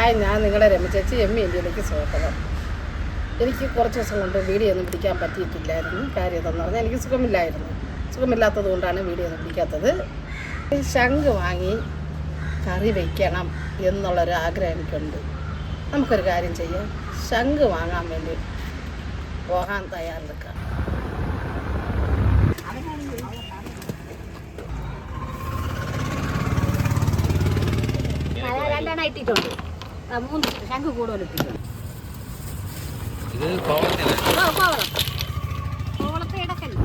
Hi, ഞാൻ നിങ്ങളുടെ രമ ചേച്ചി ഇന്ത്യയിലേക്ക് സ്വാഗതം. എനിക്ക് കുറച്ച് ദിവസം കൊണ്ട് വീഡിയോ ഒന്നും പിടിക്കാൻ പറ്റിയിട്ടില്ലായിരുന്നു. കാര്യം എന്താണെന്ന് പറഞ്ഞാൽ എനിക്ക് സുഖമില്ലാത്തത് കൊണ്ടാണ് വീഡിയോ ഒന്നും പിടിക്കാത്തത്. ശംഖ് വാങ്ങി കറി വയ്ക്കണം എന്നുള്ളൊരു ആഗ്രഹം എനിക്കുണ്ട്. നമുക്കൊരു കാര്യം ചെയ്യാം, ശംഖ് വാങ്ങാൻ വേണ്ടി പോകാൻ തയ്യാറെടുക്കാം. രണ്ടെണ്ണം ഇട്ടിട്ടുണ്ട്, 3 ശംഖ് കൂടുതൽ ഇട്ടിട്ടുണ്ട്. കോവളത്തെ ഇടക്കല്ല,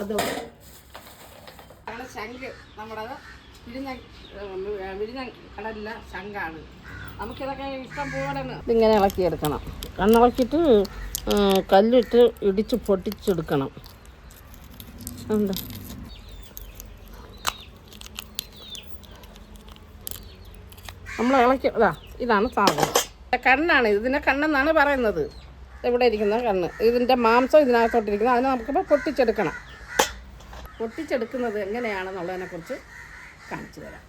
അതോ ശംഖ് നമ്മുടെ വിഴിഞ്ഞ കടലില്ല ശംഖാണ്. നമുക്കിതൊക്കെ ഇഷ്ടം പോലെ ഇതിങ്ങനെ ഇളക്കിയെടുക്കണം. കണ്ണിളക്കിയിട്ട് കല്ലിട്ട് ഇടിച്ച് പൊട്ടിച്ചെടുക്കണം. എന്താ നമ്മൾ ഇതാണ് സാധനം. കണ്ണാണ്, ഇതിനെ കണ്ണെന്നാണ് പറയുന്നത്. ഇവിടെ ഇരിക്കുന്ന കണ്ണ്, ഇതിൻ്റെ മാംസം ഇതിനകത്തോട്ടിരിക്കുന്നത്. അതിനെ നമുക്കിപ്പോൾ പൊട്ടിച്ചെടുക്കുന്നത് എങ്ങനെയാണെന്നുള്ളതിനെക്കുറിച്ച് കാണിച്ചു തരാം.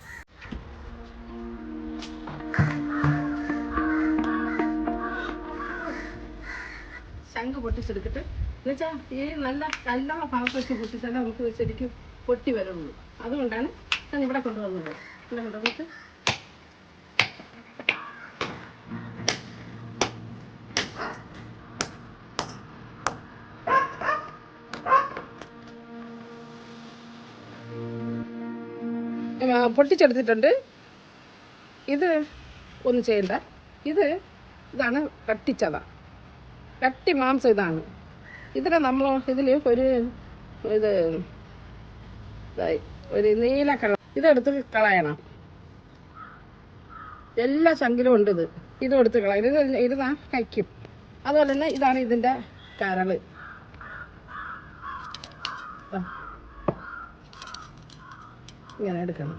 ശംഖ് പൊട്ടിച്ചെടുത്തിട്ട് എന്നുവെച്ചാൽ ഈ നല്ല ഭാഗത്ത് വെച്ച് പൊട്ടിച്ചാൽ നമുക്ക് ശരിക്കും പൊട്ടി വരുള്ളൂ. അതുകൊണ്ടാണ് ഞാൻ ഇവിടെ കൊണ്ടുവന്നത്. ഇവിടെ കൊണ്ടുവന്നിട്ട് പൊട്ടിച്ചെടുത്തിട്ടുണ്ട്. ഇത് ഒന്നും ചെയ്യണ്ട. ഇതാണ് കട്ടി മാംസം. ഇതാണ് ഇതിനെ നമ്മൾ ഇതിൽ ഒരു നീല കളർ ഇതെടുത്ത് കളയണം. എല്ലാ ശംഖിലും ഉണ്ട് ഇതും എടുത്ത് കളയണം. ഇത് കഴിക്കും. അതുപോലെ തന്നെ ഇതാണ് ഇതിൻ്റെ കരള്. ഇങ്ങനെ എടുക്കണം.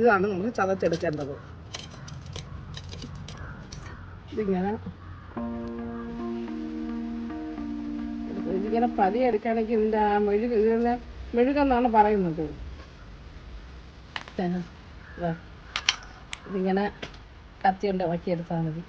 ഇതാണ് നമ്മൾ ചതച്ചെടുക്കേണ്ടത്. ഇതിങ്ങനെ പതിയെ എടുക്കുകയാണെങ്കിൽ ഇതിൻ്റെ ആ മെഴുകെന്നാണ് പറയുന്നത്. ഇതിങ്ങനെ കത്തി കൊണ്ട് ഇളക്കിയെടുത്താൽ മതി.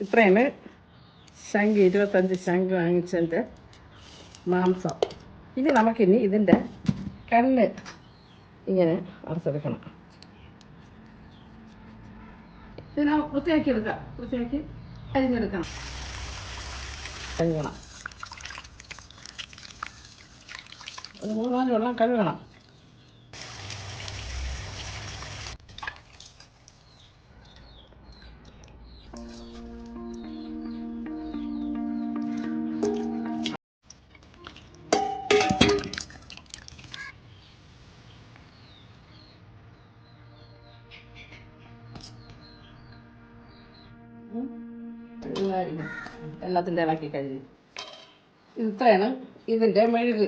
ഇത്രയാണ് ശംഖ്, 25 ശംഖ് വാങ്ങിച്ചതിൻ്റെ മാംസം. ഇനി നമുക്കിനി ഇതിൻ്റെ കണ്ണ് ഇങ്ങനെ അറുത്തെടുക്കണം. ഇതിനെ വൃത്തിയാക്കി അരിഞ്ഞെടുക്കണം. ഒരു 3-4 വെള്ളം കഴുകണം. എല്ലാത്തിൻ്റെ ഇളക്കി കഴിഞ്ഞു. ഇത്രയാണ് ഇതിൻ്റെ മെഴുക്.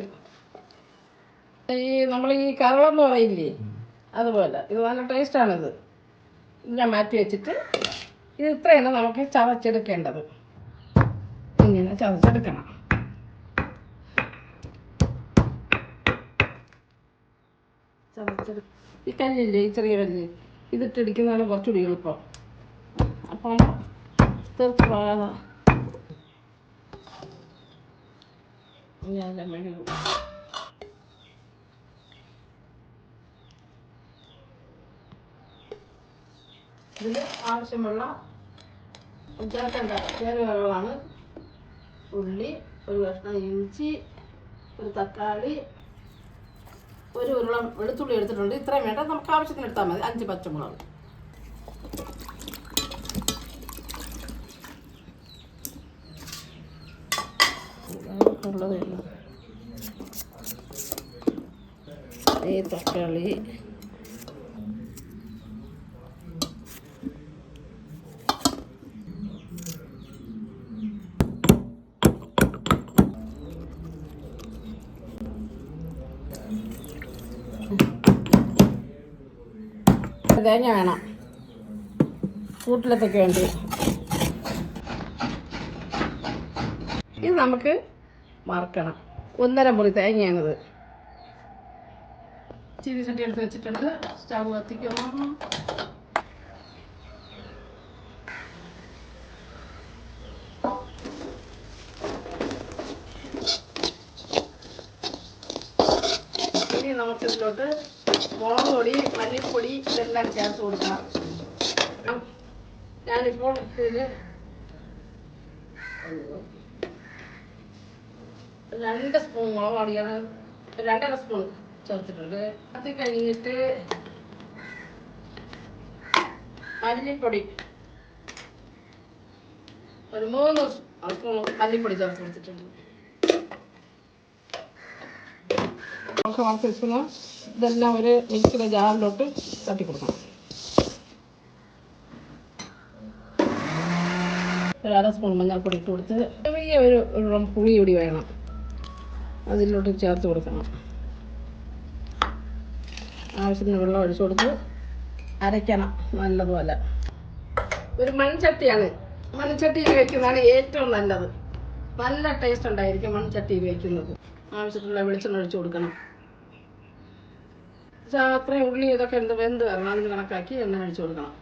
നമ്മൾ ഈ കരളെന്ന് പറയില്ലേ, അതുപോലെ ഇത് നല്ല ടേസ്റ്റാണിത്. ഞാൻ മാറ്റി വെച്ചിട്ട് ഇത്രയാണ് നമുക്ക് ചതച്ചെടുക്കേണ്ടത്. ഇങ്ങനെ ചതച്ചെടുക്കണം. ഈ കല്ലില്ലേ, ഈ ചെറിയ കല്ല്, ഇതിട്ടിടിക്കുന്നതാണ് കുറച്ചുകൂടി എളുപ്പം. അപ്പം തീർത്ത് പോകാതെ ഞാൻ മെഴുകും. ഇതിൽ ആവശ്യമുള്ള ചേർക്കേണ്ട ചേരുവകളാണ് ഉള്ളി, ഒരു കഷ്ണം ഇഞ്ചി, ഒരു തക്കാളി, ഒരു ഉരുളം വെളുത്തുള്ളി എടുത്തിട്ടുണ്ട്. ഇത്രയും വേണ്ട, നമുക്ക് ആവശ്യത്തിന് എടുത്താൽ മതി. 5 പച്ചമുളക്. ഈ തക്കാളി, തേങ്ങ വേണം കൂട്ടിലത്തേക്ക് വേണ്ടി. ഇത് നമുക്ക് വറുക്കണം. 1.5 മുറി തേങ്ങയാണിത്. ചീനിച്ചട്ടി എടുത്ത് വെച്ചിട്ടുണ്ട്. സ്റ്റവ് കത്തിക്കണം. ഇനി നമുക്കിതിലോട്ട് മുളക് പൊടി, മല്ലിപ്പൊടി ഇതെല്ലാം ചേർത്ത് കൊടുക്കാം. ഞാനിപ്പോൾ ഇതിൽ 2 സ്പൂൺ മുളക് പൊടിയാണ്, 2.5 സ്പൂൺ ചേർത്തിട്ടുണ്ട്. അത് കഴിഞ്ഞിട്ട് മല്ലിപ്പൊടി ഒരു 3 സ്പൂൺ മല്ലിപ്പൊടി ചേർത്ത് കൊടുത്തിട്ടുണ്ട്. നമുക്ക് വറുത്തെടുക്കുന്ന ഇതെല്ലാം ഒരു മിക്സിയുടെ ജാറിലോട്ട് തട്ടി കൊടുക്കണം. 1/2 സ്പൂൺ മഞ്ഞൾപ്പൊടി ഇട്ട് കൊടുത്ത് ചെറിയ ഒരു പുളി കൂടി വേണം, അതിലോട്ട് ചേർത്ത് കൊടുക്കണം. ആവശ്യത്തിന് വെള്ളം ഒഴിച്ചു കൊടുത്ത് അരയ്ക്കണം നല്ലതുപോലെ. ഒരു മൺചട്ടിയാണ്, മൺചട്ടിയിൽ വയ്ക്കുന്നതാണ് ഏറ്റവും നല്ലത്. നല്ല ടേസ്റ്റ് ഉണ്ടായിരിക്കും മൺചട്ടിയിൽ വയ്ക്കുന്നത്. ആവശ്യത്തിനുള്ള വെളിച്ചെണ്ണ ഒഴിച്ചു കൊടുക്കണം. അത്രയും ഉള്ളി ഇതൊക്കെ വെന്ത് വരണം, അതിന് കണക്കാക്കി എണ്ണ ഒഴിച്ചു കൊടുക്കണം.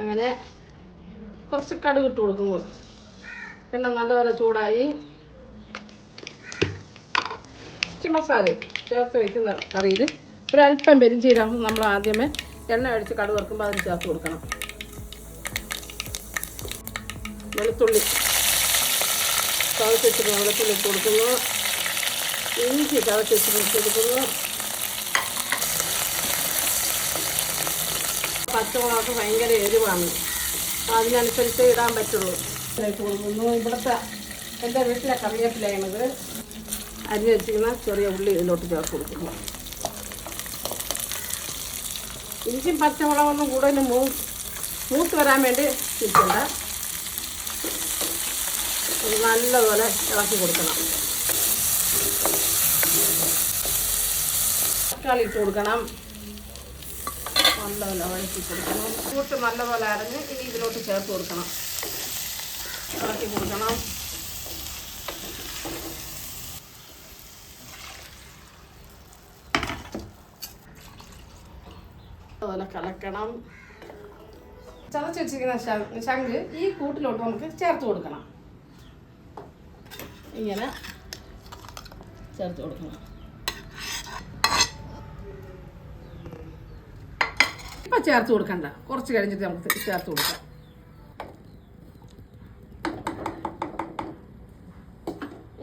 അങ്ങനെ കുറച്ച് കടുക് ഇട്ട് കൊടുക്കുമ്പോൾ എണ്ണ നല്ലപോലെ ചൂടായി. മസാല ചേർത്ത് വയ്ക്കുന്ന കറിയിൽ ഒരല്പം പെരിഞ്ചീരകം നമ്മൾ ആദ്യമേ എണ്ണ ഒഴിച്ച് കടുക് വറുക്കുമ്പോൾ അതിന് ചേർത്ത് കൊടുക്കണം. വെളുത്തുള്ളി ചതച്ച് വെച്ചിട്ട് വെളുത്തുള്ളി ഇട്ട് കൊടുക്കുന്നു. ഇഞ്ചി ചതച്ച് വെച്ചിട്ട് ഇട്ട് കൊടുക്കുന്നു. പച്ചമുളകൊക്കെ ഭയങ്കര എരിവാണ്, അപ്പോൾ അതിനനുസരിച്ച് ഇടാൻ പറ്റുള്ളൂ. ഇട്ട് കൊടുക്കുന്നു. ഇവിടുത്തെ എൻ്റെ വീട്ടിലെ കറിവേപ്പിലയാണിത്. അരി വെച്ചിരിക്കുന്ന ചെറിയ ഉള്ളി ഇതിലോട്ട് ചേർത്ത് കൊടുക്കുന്നു. ഇഞ്ചിയും പച്ചമുളകൊന്നും കൂടുതൽ മൂത്ത് വരാൻ വേണ്ടി ഇരിക്കണ്ട, നല്ലപോലെ ഇളക്കി കൊടുക്കണം. തക്കാളി ഇട്ട് കൊടുക്കണം, നല്ലപോലെ വഴറ്റി കൊടുക്കണം. കൂട്ട് നല്ലപോലെ അരഞ്ഞ് ഇനി ഇതിലോട്ട് ചേർത്ത് കൊടുക്കണം, ഇളക്കി കൊടുക്കണം. അതുപോലെ കലക്കണം. ചതച്ച് വെച്ചിരിക്കുന്ന ശംഖ് ഈ കൂട്ടിലോട്ട് നമുക്ക് ചേർത്ത് കൊടുക്കണം. ഇങ്ങനെ ചേർത്ത് കൊടുക്കണം. ഇപ്പം ചേർത്ത് കൊടുക്കണ്ട, കുറച്ച് കഴിഞ്ഞിട്ട് നമുക്ക് ചേർത്ത് കൊടുക്കാം.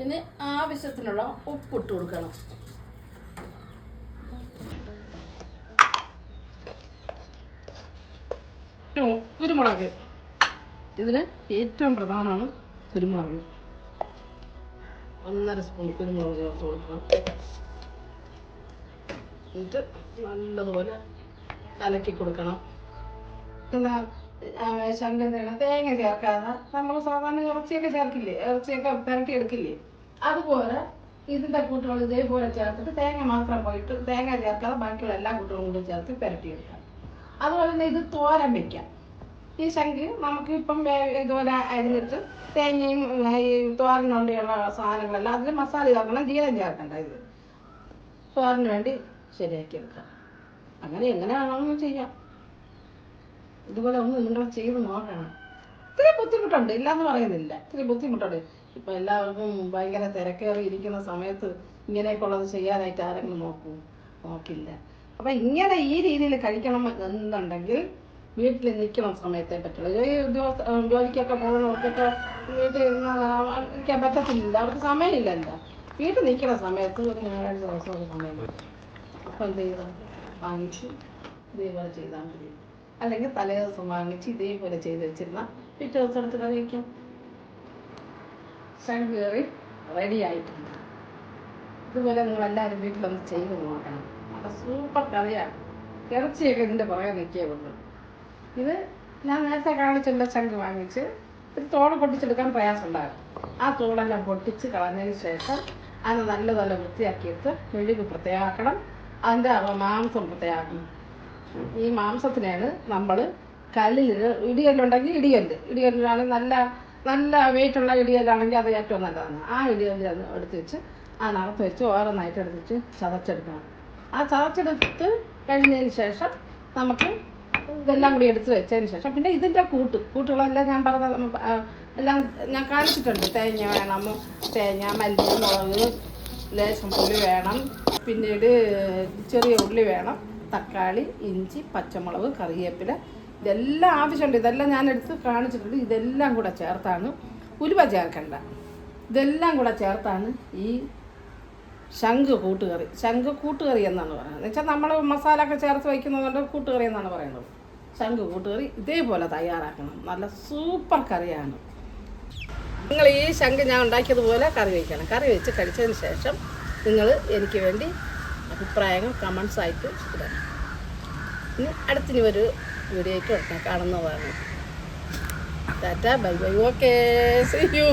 ഇനി ആവശ്യത്തിനുള്ള ഉപ്പിട്ട് കൊടുക്കണം. കുരുമുളക്, ഇതിന് ഏറ്റവും പ്രധാനമാണ് കുരുമുളക്. 1.5 സ്പൂൺ കുരുമുളക് ചേർത്ത് കൊടുക്കണം. എന്നിട്ട് നല്ലതുപോലെ കലക്കി കൊടുക്കണം. തേങ്ങ ചേർക്കാതെ നമ്മൾ സാധാരണ ഇറച്ചിയൊക്കെ ചേർക്കില്ലേ, ഇറച്ചിയൊക്കെ പുരട്ടി എടുക്കില്ലേ, അതുപോലെ ഇതിൻ്റെ കൂട്ടുകൾ ഇതേപോലെ ചേർത്തിട്ട് തേങ്ങ മാത്രം പോയിട്ട് തേങ്ങ ചേർക്കാതെ ബാക്കിയുള്ള എല്ലാ കൂട്ടുകളും കൂടി ചേർത്ത് പുരട്ടിയെടുക്കാം. അതുപോലെ തന്നെ ഇത് തോരൻ വയ്ക്കാം. ഈ ശംഖ് നമുക്ക് ഇപ്പം ഇതുപോലെ അരിഞ്ഞിട്ട് തേങ്ങയും ഈ തോരനുള്ളിയുള്ള സാധനങ്ങളെല്ലാം അതിൽ മസാല ചേർക്കണം, ജീരകം ചേർക്കണ്ട. ഇത് തോരന് വേണ്ടി ശരിയാക്കി എടുക്കാം. അങ്ങനെ എങ്ങനെയാണെന്ന് ചെയ്യാം. ഇതുപോലെ ഒന്ന് നിങ്ങൾ ചെയ്ത് നോക്കണം. ഇത്തിരി ബുദ്ധിമുട്ടുണ്ട്, ഇല്ലയെന്ന് പറയുന്നില്ല, ഇത്തിരി ബുദ്ധിമുട്ടുണ്ട്. ഇപ്പം എല്ലാവർക്കും ഭയങ്കര തിരക്കേറി ഇരിക്കുന്ന സമയത്ത് ഇങ്ങനെയൊക്കെ ഉള്ളത് ചെയ്യാനായിട്ട് ആരെങ്കിലും നോക്കില്ല. അപ്പം ഇങ്ങനെ ഈ രീതിയിൽ കഴിക്കണം എന്നുണ്ടെങ്കിൽ വീട്ടിൽ നിൽക്കുന്ന സമയത്തേ പറ്റുള്ളൂ. ജോലിക്കൊക്കെ പോകുന്നവർക്കൊക്കെ വീട്ടിൽ നിൽക്കാൻ പറ്റത്തില്ല, അവർക്ക് സമയമില്ലല്ലോ. വീട്ടിൽ നിൽക്കുന്ന സമയത്ത് ഒരു ഞായറാഴ്ച ദിവസമൊക്കെ സമയം കിട്ടും. അപ്പം എന്ത് ചെയ്താൽ വാങ്ങിച്ച് ഇതേപോലെ ചെയ്താൽ മതി. അല്ലെങ്കിൽ തലേ ദിവസം വാങ്ങിച്ച് ഇതേപോലെ ചെയ്ത് വെച്ചിരുന്ന പിറ്റേ ദിവസം എടുത്ത് കറി വയ്ക്കാം. ശംഖ് കറി റെഡി ആയിട്ടുണ്ട്. ഇതുപോലെ നിങ്ങളെല്ലാവരും വീട്ടിലൊന്ന് ചെയ്ത് നോക്കണം. നല്ല സൂപ്പർ കറിയാണ്. ഇറച്ചിയൊക്കെ ഇതിൻ്റെ പുറകെ നിൽക്കേ ഉള്ളൂ. ഇത് ഞാൻ നേരത്തെ കാണിച്ചുള്ള ശംഖ് വാങ്ങിച്ച് ഒരു തോട് പൊട്ടിച്ചെടുക്കാൻ പ്രയാസമുണ്ടാകും. ആ തോടെല്ലാം പൊട്ടിച്ച് കളഞ്ഞതിന് ശേഷം അത് നല്ലപോലെ വൃത്തിയാക്കിയിട്ട് മെഴുക് പ്രത്യേകമാക്കണം. അതിൻ്റെ മാംസം പ്രത്യേകം. ഈ മാംസത്തിനാണ് നമ്മൾ കല്ലിൽ ഇടിയല്ലുണ്ടെങ്കിൽ ഇടിയല്ലാണ് നല്ല വെയിറ്റുള്ള ഇടിയല്ലാണെങ്കിൽ അത് ഏറ്റവും നല്ലതാണ്. ആ ഇടിയല്ല് അത് എടുത്ത് വെച്ച് അതിനകത്ത് വെച്ച് ഓരോന്നായിട്ട് എടുത്തിട്ട് ചതച്ചെടുക്കണം. ആ ചതച്ചെടുത്ത് കഴിഞ്ഞതിന് ശേഷം നമുക്ക് ഇതെല്ലാം കൂടി എടുത്ത് വെച്ചതിന് ശേഷം പിന്നെ ഇതിൻ്റെ കൂട്ടുകളെല്ലാം ഞാൻ എല്ലാം ഞാൻ കാണിച്ചിട്ടുണ്ട്. തേങ്ങ വേണം, തേങ്ങ, മല്ലി, മുളക്, ലേശം പുളി വേണം, പിന്നീട് ചെറിയ ഉള്ളി വേണം, തക്കാളി, ഇഞ്ചി, പച്ചമുളക്, കറിവേപ്പില, ഇതെല്ലാം ആവശ്യമുണ്ട്. ഇതെല്ലാം ഞാൻ എടുത്ത് കാണിച്ചിട്ടുണ്ട്. ഇതെല്ലാം കൂടെ ചേർത്താണ്, ഉലുവ ചേർക്കണ്ട, ഇതെല്ലാം കൂടെ ചേർത്താണ് ഈ ശംഖ് കൂട്ടുകറി എന്നാണ് പറയുന്നത്. എന്നുവെച്ചാൽ നമ്മൾ മസാല ഒക്കെ ചേർത്ത് വയ്ക്കുന്നതുകൊണ്ട് കൂട്ടുകറി എന്നാണ് പറയുന്നത്. ശംഖ് കൂട്ടുകറി ഇതേപോലെ തയ്യാറാക്കണം. നല്ല സൂപ്പർ കറിയാണ്. നിങ്ങൾ ഈ ശംഖ് ഞാൻ ഉണ്ടാക്കിയതുപോലെ കറി വയ്ക്കണം. കറി വെച്ച് കഴിച്ചതിന് ശേഷം നിങ്ങൾ എനിക്ക് വേണ്ടി അഭിപ്രായങ്ങൾ കമൻസ് ആയിട്ട് ഇടണം. ഇനി അടുത്തിനി ഒരു വീഡിയോയ്ക്ക് കാണുന്നതാണ്. Tata, bye bye, okay, see U.